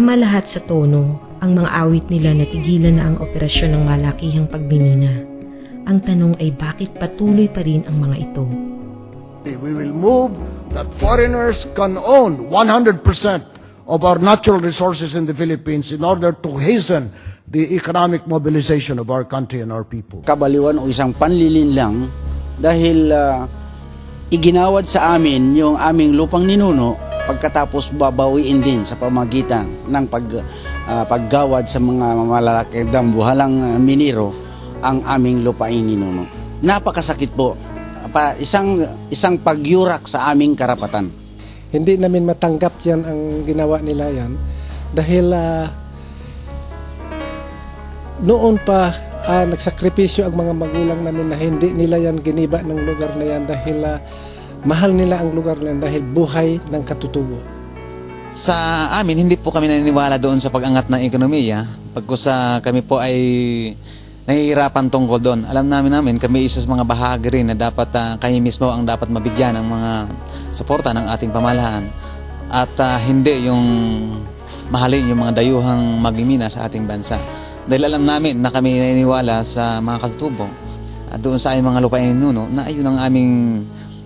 Tama lahat sa tono, ang mga awit nila na tigilan na ang operasyon ng malakihang pagmimina. Ang tanong ay bakit patuloy pa rin ang mga ito? We will move that foreigners can own 100% of our natural resources in the Philippines in order to hasten the economic mobilization of our country and our people. Kabaliwan o isang panlilin lang dahil iginawad sa amin yung aming lupang ninuno pagkatapos babawiin din sa pamagitan ng paggawad sa mga malalaking dambuhalang minero ang aming lupain ninuno. Napakasakit po. Isang pagyurak sa aming karapatan. Hindi namin matanggap yan ang ginawa nila yan dahil noon pa nagsakripisyo ang mga magulang namin na hindi nila yan giniba ng lugar na yan dahil mahal nila ang lugar na yan dahil buhay ng katutubo. Sa amin, hindi po kami naniniwala doon sa pag-angat ng ekonomiya. Pagkus kami po ay nahihirapan tungkol doon. Alam namin kami isa sa mga bahagi rin na dapat kami mismo ang dapat mabigyan ng mga suporta ng ating pamahalaan. At hindi yung mahalin yung mga dayuhang magmimina sa ating bansa. Dahil alam namin na kami naniniwala sa mga katutubo at doon sa aming mga lupain ninuno na ayun ang aming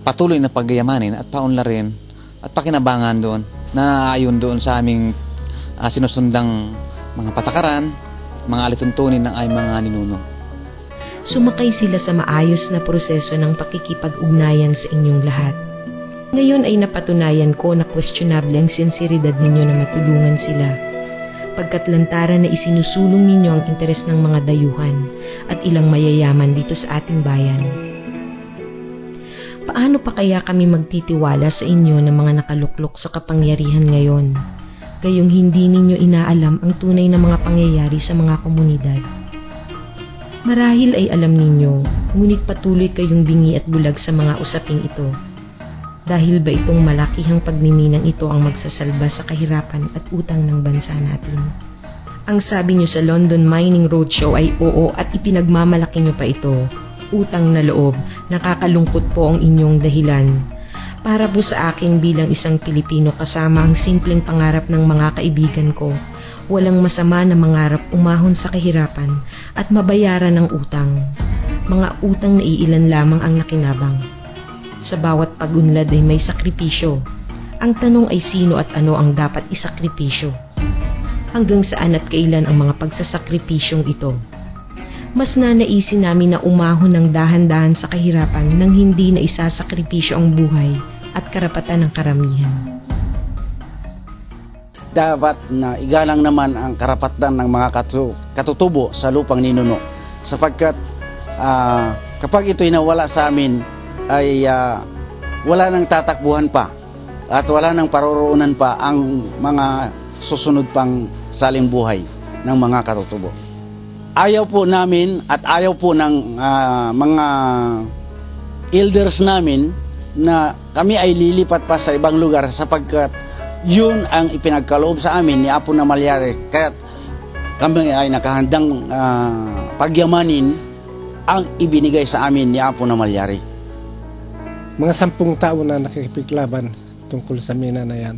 patuloy na pagyamanin at paunlarin at pakinabangan doon na ayon doon sa aming sinusundang mga patakaran, mga alituntunin ng aming mga ninuno. Sumakay sila sa maayos na proseso ng pakikipag-ugnayan sa inyong lahat. Ngayon ay napatunayan ko na questionable ang sinseridad ninyo na matulungan sila. Pagkat lantaran na isinusulong ninyo ang interes ng mga dayuhan at ilang mayayaman dito sa ating bayan. Paano pa kaya kami magtitiwala sa inyo ng mga nakaluklok sa kapangyarihan ngayon? Gayong hindi ninyo inaalam ang tunay na mga pangyayari sa mga komunidad. Marahil ay alam ninyo, ngunit patuloy kayong bingi at bulag sa mga usaping ito. Dahil ba itong malakihang pagmiminang ito ang magsasalba sa kahirapan at utang ng bansa natin? Ang sabi nyo sa London Mining Roadshow ay oo at ipinagmamalaki nyo pa ito. Utang na loob, nakakalungkot po ang inyong dahilan. Para po sa akin bilang isang Pilipino kasama ang simpleng pangarap ng mga kaibigan ko, walang masama na mangarap umahon sa kahirapan at mabayaran ng utang. Mga utang na iilan lamang ang nakinabang. Sa bawat pag-unlad ay may sakripisyo. Ang tanong ay sino at ano ang dapat isakripisyo? Hanggang saan at kailan ang mga pagsasakripisyong ito? Mas nanaisin namin na umahon ng dahan-dahan sa kahirapan nang hindi na isasakripisyo ang buhay at karapatan ng karamihan. Dapat na igalang naman ang karapatan ng mga katutubo sa lupang ninuno sapagkat kapag ito'y nawala sa amin ay wala nang tatakbuhan pa at wala nang paroroonan pa ang mga susunod pang saling buhay ng mga katutubo. Ayaw po namin at ayaw po ng mga elders namin na kami ay lilipat pa sa ibang lugar sapagkat yun ang ipinagkaloob sa amin ni Apo na Malyari. Kaya kami ay nakahandang pagyamanin ang ibinigay sa amin ni Apo na Malyari. Mga 10 taon na nakikipaglaban tungkol sa mina na yan.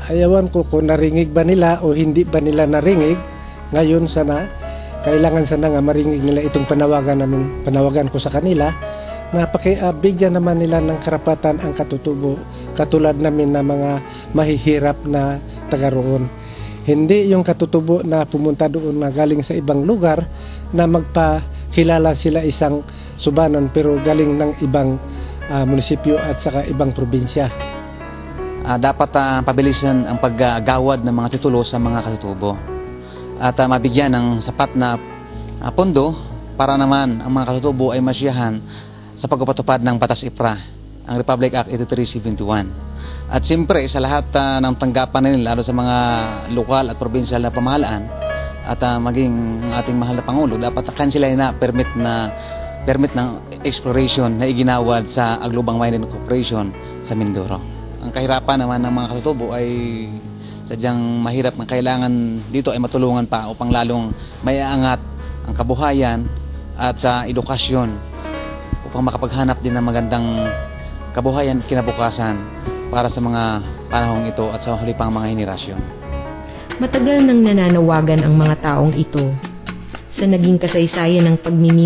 Ayawan ko kung naringig ba nila o hindi ba nila naringig. Ngayon sana, kailangan sana nga maringig nila itong panawagan ko sa kanila na bigyan naman nila ng karapatan ang katutubo katulad namin na mga mahihirap na taga roon. Hindi yung katutubo na pumunta doon na galing sa ibang lugar na magpakilala sila isang Subanon pero galing ng ibang munisipyo at saka ibang probinsya. Dapat pabilisan ang paggawad ng mga titulo sa mga katutubo at mabigyan ng sapat na pondo para naman ang mga katutubo ay masiyahan sa pagpapatupad ng Batas IPRA, ang Republic Act 8371. At siyempre sa lahat ng tanggapan nila, lalo sa mga lokal at provincial na pamahalaan at maging ang ating mahal na Pangulo, dapat kansilay na permit ng exploration na iginawad sa Aglubang Mining Corporation sa Mindoro. Ang kahirapan naman ng mga katutubo ay sadyang mahirap na kailangan dito ay matulungan pa upang lalong maiangat ang kabuhayan at sa edukasyon upang makapaghanap din ng magandang kabuhayan at kinabukasan para sa mga panahong ito at sa huli pang mga henerasyon. Matagal nang nananawagan ang mga taong ito sa naging kasaysayan ng pagmimili